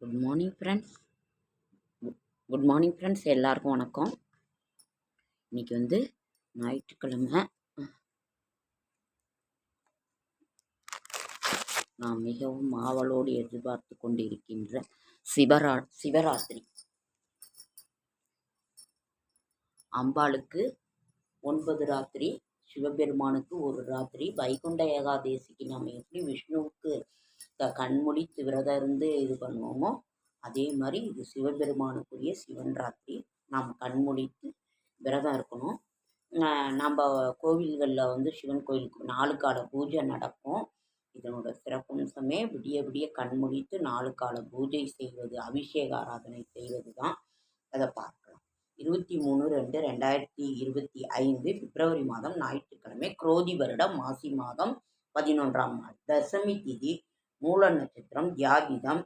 Good morning friends. Good morning friends, எல்லாருக்கும் வணக்கம். இன்னைக்கு வந்து ஞாயிற்றுக்கிழமை. நான் மிகவும் ஆவலோடு எதிர்பார்த்து கொண்டிருக்கின்ற சிவராத்திரி. அம்பாளுக்கு 9 ராத்திரி, சிவபெருமானுக்கு 1 ராத்திரி. வைகுண்ட ஏகாதேசிக்கு நம்ம எப்படி விஷ்ணுவுக்கு கண்முழித்து விரதம் இருந்து இது பண்ணுவோமோ, அதே மாதிரி இது சிவபெருமானுக்குரிய சிவன் ராத்திரி. நாம் கண்முழித்து விரதம் இருக்கணும். நம்ம கோவில்களில் வந்து சிவன் கோயிலுக்கு 4 கால பூஜை நடக்கும். இதனோட சிறப்பம்சமே விடிய விடிய கண்முழித்து 4 கால பூஜை செய்வது, அபிஷேக ஆராதனை செய்வது தான். அதை பார்க்கலாம். 23/2/2025 பிப்ரவரி மாதம் ஞாயிற்றுக்கிழமை, குரோதி வருடம் மாசி மாதம் 11ஆம் நாள், தசமி திதி, மூல நட்சத்திரம், தியாகிதம்,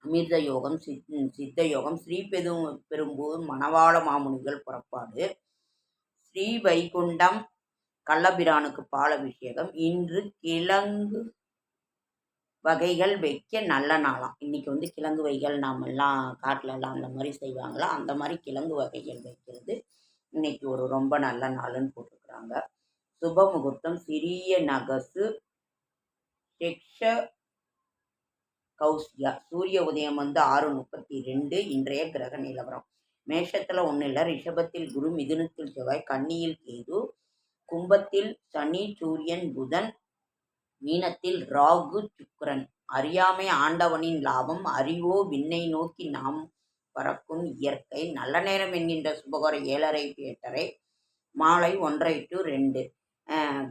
அமிர்த யோகம், சித்த யோகம், ஸ்ரீ பெரும்பூர் மணவாள மாமுனிகள் புறப்பாடு, ஸ்ரீ வைகுண்டம் கள்ளபிரானுக்கு பாலபிஷேகம். இன்று கிழங்கு வகைகள் வைக்க நல்ல நாளாம். இன்னைக்கு வந்து கிழங்கு வகைகள் நாமெல்லாம் காட்டிலலாம் அந்த மாதிரி செய்வாங்களா, அந்த மாதிரி கிழங்கு வகைகள் வைக்கிறது இன்னைக்கு ஒரு ரொம்ப நல்ல நாளுன்னு போட்டிருக்கிறாங்க. சுப முகூர்த்தம் சிறிய நகசு கௌசியா. சூரிய உதயம் வந்து 6:32. இன்றைய கிரக நிலவரம்: மேஷத்தில் 1 இல்லை, ரிஷபத்தில் குரு, மிதுனத்தில் செவ்வாய், கன்னியில் கேது, கும்பத்தில் சனி சூரியன் புதன், மீனத்தில் ராகு சுக்கிரன். அறியாமை ஆண்டவனின் லாபம், அறிவோ விண்ணை நோக்கி நாம் பறக்கும் இயற்கை. நல்ல நேரம் என்கின்ற சுபகோர 7:30 to 8:30, மாலை 1:30 to 2.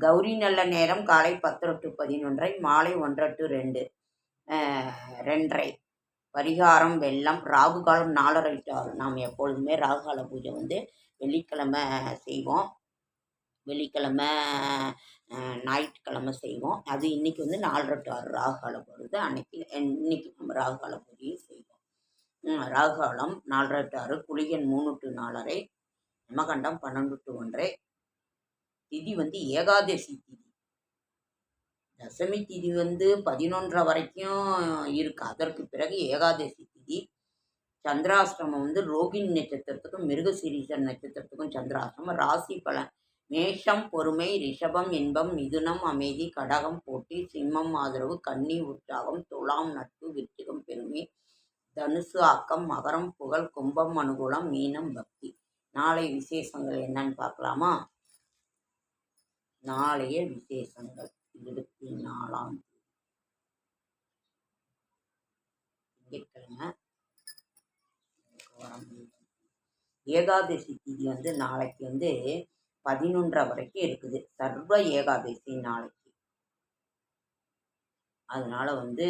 கௌரி நல்ல நேரம் காலை 10 to 11:30, மாலை 1:30 to 2:30. பரிகாரம் வெள்ளம். ராகு காலம் 4:30 to 6. நாம் எப்பொழுதுமே ராகுகால பூஜை வந்து வெள்ளிக்கிழமை செய்வோம். வெள்ளிக்கிழமை ஞாயிற்றுக்கிழமை செய்வோம். அது இன்னைக்கு வந்து 4:30 to 6 ராகுகாலம் வருது. இன்னைக்கு நம்ம ராகுகால பூஜையும் செய்வோம். ராகுகாலம் 4:30 to 6, குளிகன் 3 to 4:30, யமகண்டம் 12 to 1:30. திதி வந்து ஏகாதசி திதி. தசமி திதி வந்து 11:30 வரைக்கும் இருக்கு. அதற்கு பிறகு ஏகாதசி திதி. சந்திராஷ்டிரமம் வந்து ரோகிணி நட்சத்திரத்துக்கும் மிருகசீரிஷ நட்சத்திரத்துக்கும் சந்திராஷ்டிரமம். ராசி பலன்: மேஷம் பொறுமை, ரிஷபம் இன்பம், மிதுனம் அமைதி, கடகம் போட்டி, சிம்மம் ஆதரவு, கன்னி உற்சாகம், துலாம் நட்பு, விருச்சிகம் பெருமை, தனுசு ஆக்கம், மகரம் புகழ், கும்பம் அனுகூலம், மீனம் பக்தி. நாளை விசேஷங்கள் என்னன்னு பார்க்கலாமா? நாளைய விசேஷங்கள்: 24ஆம் திங்கட்கிழமை. ஏகாதசி திதி வந்து நாளைக்கு வந்து 11:30 வரைக்கும் இருக்குது. சர்வ ஏகாதசி நாளைக்கு. அதனால வந்து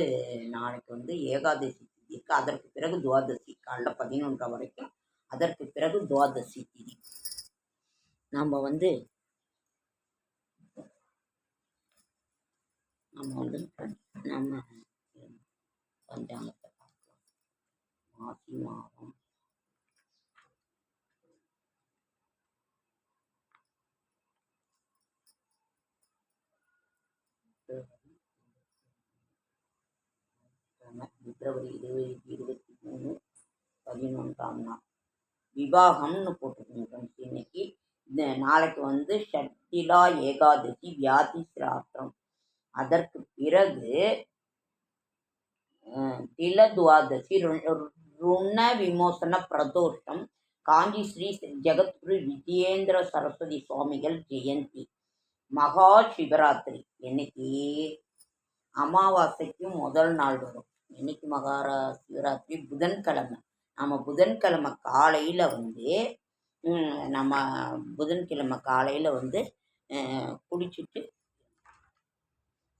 நாளைக்கு வந்து ஏகாதசி திதி இருக்கு. அதற்கு பிறகு துவாதசி காலைல 11:30 வரைக்கும். அதற்கு பிறகு துவாதசி திதி. நம்ம வந்து நம்ம பஞ்சாங்கத்தை பார்க்கலாம். மாசி மாதம் பிப்ரவரி 2023 11ஆம் நாள். விவாகம்னு போட்டுருக்கோங்க. இன்னைக்கு இந்த நாளைக்கு வந்து ஷட்டிலா ஏகாதசி, வியாதி சிராத்திரம். அதற்கு பிறகு தில துவாதசி, ருண விமோசன பிரதோஷம், காஞ்சி ஸ்ரீ ஜெகத்குரு விஜயேந்திர சரஸ்வதி சுவாமிகள் ஜெயந்தி, மகா சிவராத்திரி. இன்னைக்கு அமாவாசைக்கு முதல் நாள் வரும். இன்னைக்கு மகா சிவராத்திரி புதன்கிழமை. நம்ம புதன்கிழமை காலையில் வந்து குடிச்சிட்டு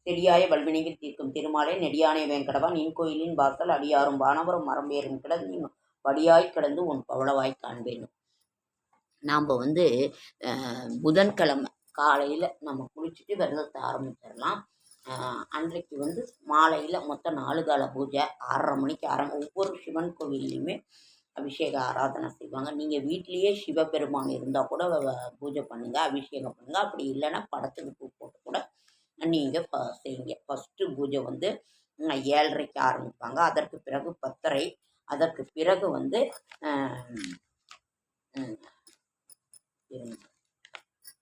செடியாய வல்வினைகள் தீர்க்கும் திருமாலை நெடியானை வேங்கடவா, நின் கோயிலின் வாசல் அடியாரும் வானவரும் மரம்பேறும் கிடந்து நீ படியாய் கிடந்து உன் பவளவாய் காண்பேனும். நாம் வந்து புதன்கிழமை காலையில் நம்ம குளிச்சுட்டு விரதத்தை ஆரம்பிச்சிடலாம். அன்றைக்கு வந்து மாலையில் மொத்தம் 4 கால பூஜை 6:30 மணிக்கு ஒவ்வொரு சிவன் கோவில்லையுமே அபிஷேக ஆராதனை செய்வாங்க. நீங்கள் வீட்லேயே சிவபெருமான் இருந்தால் கூட பூஜை பண்ணுங்கள், அபிஷேகம் பண்ணுங்கள். அப்படி இல்லைன்னா படத்துக்கு பூ போட்டு கூட நீங்கள் செய்யுங்க. ஃபஸ்ட்டு பூஜை வந்து 7:30க்கு ஆரம்பிப்பாங்க. அதற்கு பிறகு 10:30, அதற்கு பிறகு வந்து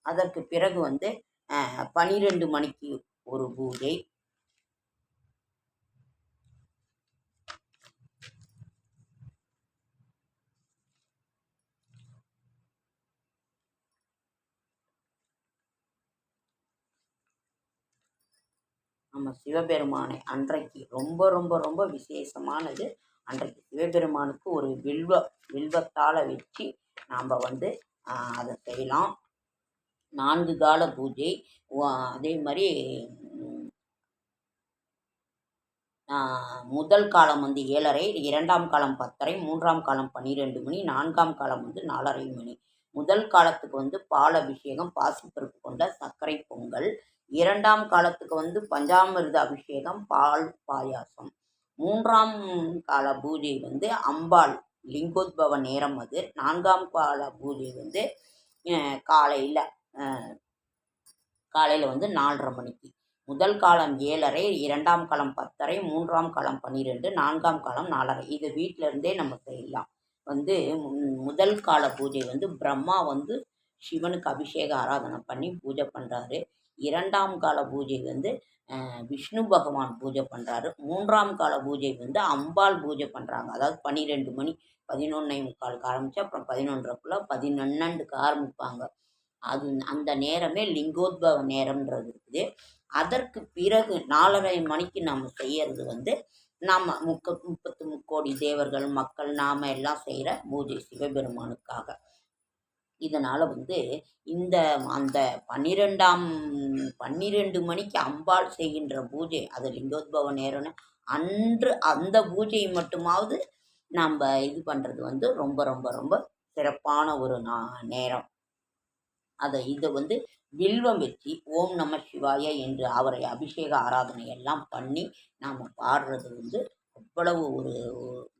அதற்கு பிறகு வந்து 12 மணிக்கு ஒரு பூஜை. நம்ம சிவபெருமானை அன்றைக்கு ரொம்ப ரொம்ப ரொம்ப விசேஷமானது. அன்றைக்கு சிவபெருமானுக்கு ஒரு வில்வத்தால் வச்சு நாம் வந்து அதை செய்யலாம். 4 கால பூஜை. அதே மாதிரி முதல் காலம் வந்து 7:30, 2ஆம் காலம் 10:30, 3ஆம் காலம் 12 மணி, 4ஆம் காலம் வந்து 4:30 மணி. முதல் காலத்துக்கு வந்து பால் அபிஷேகம், பாசிப்பருப்பு கொண்ட சர்க்கரை பொங்கல். 2ஆம் காலத்துக்கு வந்து பஞ்சாமிர்த அபிஷேகம், பால் பாயாசம். 3ஆம் கால பூஜை வந்து அம்பாள் லிங்கோத்பவ நேரம் அது. 4ஆம் கால பூஜை வந்து காலையில் வந்து 4:30 மணிக்கு. முதல் காலம் 7:30, 2ஆம் காலம் 10:30, 3ஆம் காலம் 12, 4ஆம் காலம் 4:30. இது வீட்டில இருந்தே நம்ம செய்யலாம். வந்து முதல் கால பூஜை வந்து பிரம்மா வந்து சிவனுக்கு அபிஷேக ஆராதனை பண்ணி பூஜை பண்ணுறாரு. 2ஆம் கால பூஜை வந்து விஷ்ணு பகவான் பூஜை பண்ணுறாரு. 3ஆம் கால பூஜை வந்து அம்பாள் பூஜை பண்ணுறாங்க. அதாவது 12 மணி, 11:45க்கு ஆரம்பித்து அப்புறம் 11:30க்குள்ள 12க்கு ஆரம்பிப்பாங்க. அது அந்த நேரமே லிங்கோத்பவ நேரம்ன்றது இருக்குது. அதற்கு பிறகு 4:30 மணிக்கு நம்ம செய்யறது வந்து நம்ம 33 தேவர்கள் மக்கள் நாம் எல்லாம் செய்கிற பூஜை சிவபெருமானுக்காக. இதனால் வந்து அந்த 12 மணிக்கு அம்பாள் செய்கின்ற பூஜை, அது லிங்கோத்பவ நேரம்னு அன்று அந்த பூஜையை மட்டுமாவது நம்ம இது பண்ணுறது வந்து ரொம்ப ரொம்ப ரொம்ப சிறப்பான ஒரு நேரம். இதை வந்து வில்வம் வச்சு ஓம் நம சிவாய என்று அவரை அபிஷேக ஆராதனை எல்லாம் பண்ணி நாம் பாடுறது வந்து அவ்வளவு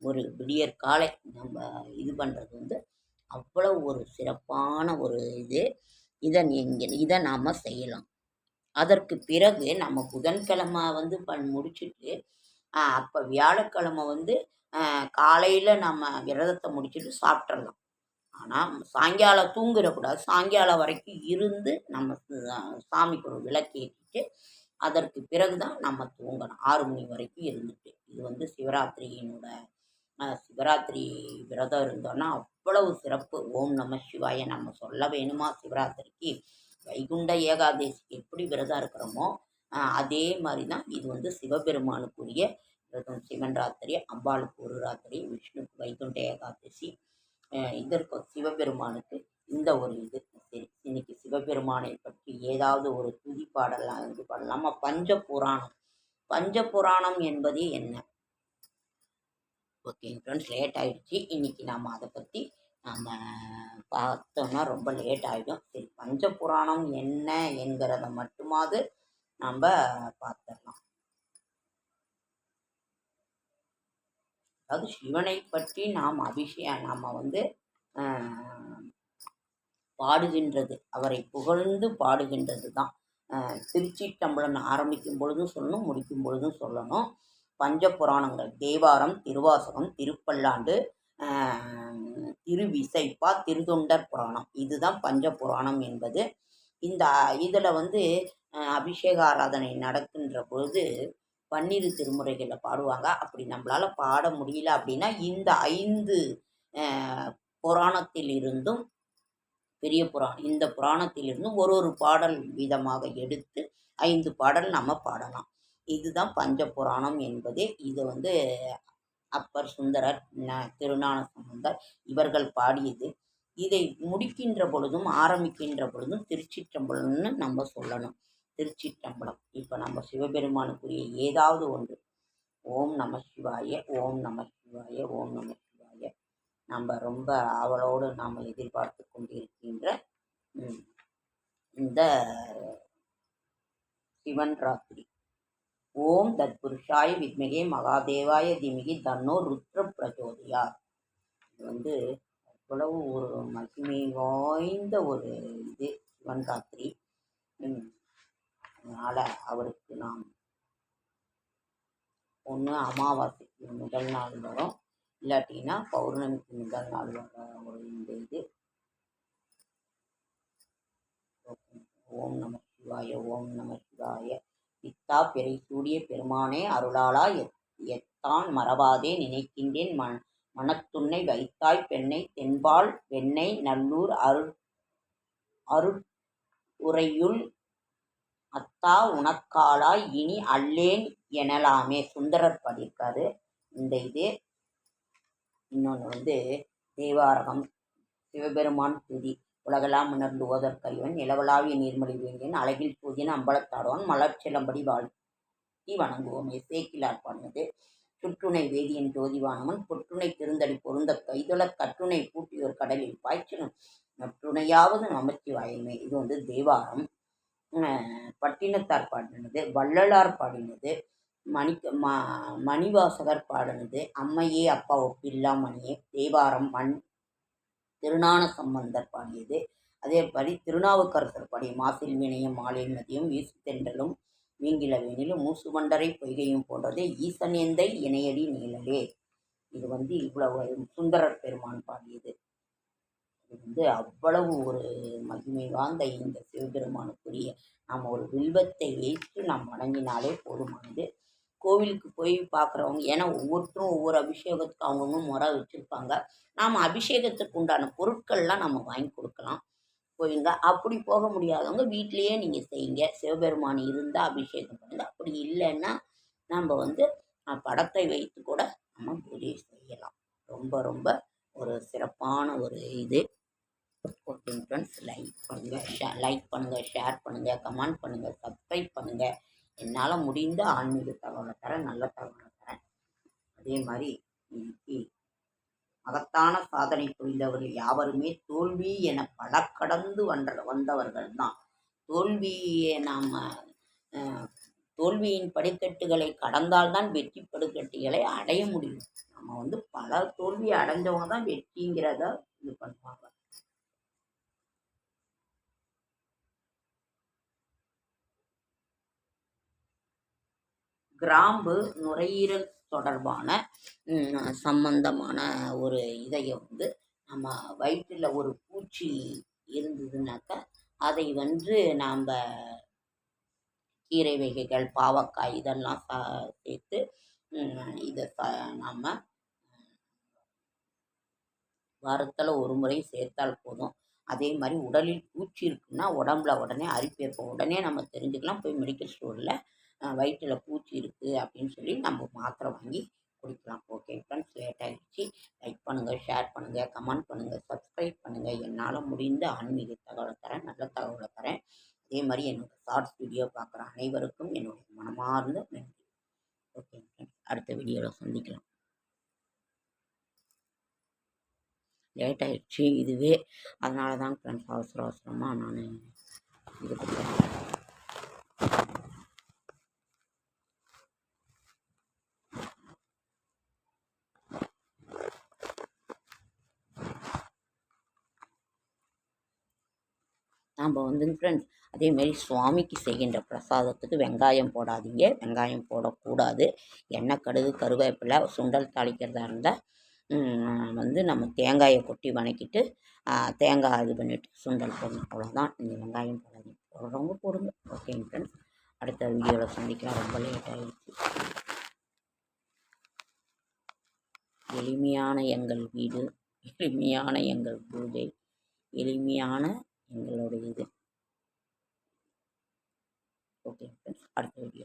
ஒரு விடியற் காலை நம்ம இது பண்ணுறது வந்து அவ்வளவு ஒரு சிறப்பான ஒரு இது. இதை நாம் செய்யலாம். அதற்கு பிறகு நம்ம புதன்கிழமை வந்து முடிச்சுட்டு அப்போ வியாழக்கிழமை வந்து காலையில் நம்ம விரதத்தை முடிச்சுட்டு சாப்பிட்றலாம். ஆனால் சாயங்காலம் தூங்கிடக்கூடாது. சாயங்காலம் வரைக்கும் இருந்து நம்ம சாமிக்கு ஒரு விளக்கு ஏற்றிட்டு அதற்கு பிறகு தான் நம்ம தூங்கணும். 6 மணி வரைக்கும் இருந்துட்டு. இது வந்து சிவராத்திரி விரதம் இருந்தோன்னா அவ்வளவு சிறப்பு. ஓம் நம சிவாய நம்ம சொல்ல வேணுமா? சிவராத்திரிக்கு வைகுண்ட ஏகாதேசிக்கு எப்படி விரதம் இருக்கிறோமோ அதே மாதிரி தான் இது வந்து சிவபெருமானுக்குரிய விரதம். சிவன் ராத்திரி, அம்பாளுக்கு ஒரு ராத்திரி, விஷ்ணுக்கு வைகுண்ட ஏகாதசி. இதற்கு சிவபெருமானுக்கு இந்த ஒரு இது. சரி, இன்னைக்கு சிவபெருமானை பற்றி ஏதாவது ஒரு துதி பாடலாம், இது பாடலாமா? பஞ்சபுராணம் என்பது என்ன? ஓகே ஃப்ரெண்ட்ஸ், லேட் ஆகிடுச்சு. இன்றைக்கி நாம் அதை பற்றி நம்ம பார்த்தோம்னா ரொம்ப லேட் ஆகிடும். சரி, பஞ்சபுராணம் என்ன என்கிறத மட்டுமாவது நம்ம பார்த்துடலாம். அதாவது சிவனை பற்றி நாம் வந்து பாடுகின்றது, அவரை புகழ்ந்து பாடுகின்றது தான். திருச்சிற்றம்பலம் ஆரம்பிக்கும் பொழுதும் சொல்லணும், முடிக்கும் பொழுதும் சொல்லணும். பஞ்சபுராணங்கள் தேவாரம், திருவாசகம், திருப்பல்லாண்டு, திருவிசைப்பா, திருத்தொண்டர் புராணம், இதுதான் பஞ்சபுராணம் என்பது. இதில் வந்து அபிஷேக ஆராதனை நடக்கின்ற பொழுது 12 திருமுறைகளில் பாடுவாங்க. அப்படி நம்மளால் பாட முடியல அப்படின்னா இந்த 5 புராணத்தில் இருந்தும், பெரிய புராணம், இந்த புராணத்திலிருந்தும் ஒரு பாடல் வீதமாக எடுத்து 5 பாடல் நம்ம பாடலாம். இதுதான் பஞ்சபுராணம் என்பது. இது வந்து அப்பர், சுந்தரர், திருஞான சம்பந்தர் இவர்கள் பாடியது. இதை முடிக்கின்ற பொழுதும் ஆரம்பிக்கின்ற பொழுதும் திருச்சிற்றம்பலம்னு நம்ம சொல்லணும். திருச்சிற்றம்பலம். இப்போ நம்ம சிவபெருமானுக்குரிய ஏதாவது ஒன்று, ஓம் நம சிவாய, ஓம் நம சிவாய, ஓம் நம சிவாய, நம்ம ரொம்ப ஆவலோடு நாம் எதிர்பார்த்து கொண்டிருக்கின்ற இந்த சிவன் ராத்திரி. ஓம் தத்புருஷாய வித்மகே மகாதேவாய தீமகி தன்னோ ருத்ர பிரச்சோதயாத். இது வந்து அவ்வளவு ஒரு மகிமை வாய்ந்த ஒரு இது சிவன் ராத்திரி. அதனால் அவருக்கு நாம் ஒன்று அமாவாசைக்கு முதல் நாள் வரும், இல்லாட்டினா பௌர்ணமிக்கு முதல் நாள் வர ஒரு இந்த இது. ஓம் நம சிவாய, ஓம் நம சிவாய. பித்தா பிறை சூடிய பெருமானே அருளாளா, எத்தான் மறவாதே நினைக்கின்றேன் மனத்துன்னை வைத்தாய் பெண்ணை தென்பால் வெண்ணை நல்லூர் அருட்உறையுள் அத்தா உனக்காளாய் இனி அல்லேன் எனலாமே. சுந்தரர் பாடியிருக்காரு இந்த இது. இன்னொன்று தேவாரகம், சிவபெருமான் துதி. உலகெல்லாம் உணர்ந்து ஓதற்கறிவன், நிலவலாவிய நீர்மொழி வேண்டியன், அழகில் பூஜின் அம்பலத்தாடுவான், மலர்ச்சிலம்படி வாழ்த்தி வணங்குவோமே. சேக்கிலார் பாடினது. சுற்றுணை வேதியன் ஜோதிவானவன், பொற்றுணை திருந்தடி பொருந்த கைதொழக் கற்றுணை பூட்டியோர் கடலில் பாய்ச்சினும் நற்றுணையாவது நமச்சிவாயமே. இது தேவாரம். பட்டினத்தார் பாடினது, வள்ளலார் பாடினது, மணிவாசகர் பாடினது, அம்மையே அப்பா ஒப்பில்லா மணியே. தேவாரம் திருஞான சம்பந்தர் பாடியது. அதே மாதிரி திருநாவுக்கரசர் பாடிய மாசில் வினையும் மாலை மதியம் வீசு தென்றலும் வீங்கில வேணிலும் மூசு மண்டரை பொய்கையும் போன்றது ஈசன் எந்தை இணையடி நீழலே. இது இவ்வளவு சுந்தரர் பெருமான் பாடியது. இது அவ்வளவு ஒரு மகிமை வாய்ந்த இந்த சிவபெருமானுக்குரிய நாம் ஒரு வில்வத்தை வைத்து நாம் வணங்கினாலே போதுமானது. கோவிலுக்கு போய் பார்க்குறவங்க, ஏன்னா ஒவ்வொருத்தரும் ஒவ்வொரு அபிஷேகத்துக்கு அவங்கவுங்க முறை வச்சுருப்பாங்க. நாம் அபிஷேகத்துக்கு உண்டான பொருட்கள்லாம் நம்ம வாங்கி கொடுக்கலாம். போயிங்க. அப்படி போக முடியாதவங்க வீட்டிலையே நீங்கள் செய்யுங்க. சிவபெருமான் இருந்தால் அபிஷேகம் பண்ணுங்க. அப்படி இல்லைன்னா நம்ம படத்தை வைத்து கூட நம்ம பூஜை செய்யலாம். ரொம்ப ரொம்ப ஒரு சிறப்பான ஒரு இது. ஓகே ஃப்ரெண்ட்ஸ், லைக் பண்ணுங்கள், ஷேர் பண்ணுங்கள், கமெண்ட் பண்ணுங்கள், சப்ஸ்கிரைப் பண்ணுங்கள். என்னால் முடிந்த ஆன்மீக தகவலை தரேன், நல்ல தகவலை தரேன். அதே மாதிரி இன்னைக்கு மகத்தான சாதனை புரிந்தவர்கள் யாவருமே தோல்வி என பல கடந்து வந்தவர்கள் தான். தோல்வியின் படிக்கட்டுகளை கடந்தால்தான் வெற்றி படிக்கட்டுகளை அடைய முடியும். நம்ம பல தோல்வியை அடைஞ்சவங்க தான் வெற்றிங்கிறத இது பண்ணுவாங்க. கிராம்பு நுரையீரல் தொடர்பான சம்பந்தமான ஒரு இதையை நம்ம வயிற்றில் ஒரு பூச்சி இருந்ததுனாக்கா அதை நாம் கீரை வகைகள், பாவக்காய் இதெல்லாம் சேர்த்து இதை நாம் வாரத்தில் ஒரு முறை சேர்த்தால் போதும். அதே மாதிரி உடலில் பூச்சி இருக்குன்னா உடம்புல உடனே அரிப்பேற்போம். உடனே நம்ம தெரிஞ்சுக்கலாம். போய் மெடிக்கல் ஸ்டோரில் வயிற்றில் பூச்சி இருக்குது அப்படின்னு சொல்லி நம்ம மாத்திரை வாங்கி குடிக்கலாம். ஓகே ஃப்ரெண்ட்ஸ், லேட் ஆகிடுச்சு. லைக் பண்ணுங்கள், ஷேர் பண்ணுங்கள், கமெண்ட் பண்ணுங்கள், சப்ஸ்கிரைப் பண்ணுங்கள். என்னால் முடிந்த ஆன்மீக தகவலை தரேன், நல்ல தகவலை தரேன். அதே மாதிரி என்னோடய ஷார்ட்ஸ் வீடியோ பார்க்குற அனைவருக்கும் என்னுடைய மனமார்ந்த நன்றி. ஓகே ஃப்ரெண்ட்ஸ், அடுத்த வீடியோவில் சந்திக்கலாம். லேட் ஆகிடுச்சு இதுவே, அதனால தான் ஃப்ரெண்ட்ஸ் அவசரமாக நான் இது பண்ணுறேன். நம்ம ஃப்ரெண்ட்ஸ் அதேமாரி சுவாமிக்கு செய்கின்ற பிரசாதத்துக்கு வெங்காயம் போடாதீங்க, வெங்காயம் போடக்கூடாது. எண்ணெய், கடுகு, கருவேப்பிலை, சுண்டல் தாளிக்கிறதா இருந்தால் நம்ம தேங்காயை கொட்டி வணக்கிட்டு தேங்காய் இது பண்ணிவிட்டு சுண்டல் போடணும். அவ்வளோதான். நீங்கள் வெங்காயம் போடாதீங்க, போடுறவங்க போடுங்க. ஓகேங்க ஃப்ரெண்ட்ஸ், அடுத்த வீடியோவில் சந்திக்கலாம். ரொம்ப லேட் ஆகிடுச்சு. எளிமையான எங்கள் வீடு, எளிமையான எங்கள் பூஜை, எளிமையான எங்களுடைய இது. ஓகே ஃப்ரெண்ட்ஸ், அடுத்த வீடியோ.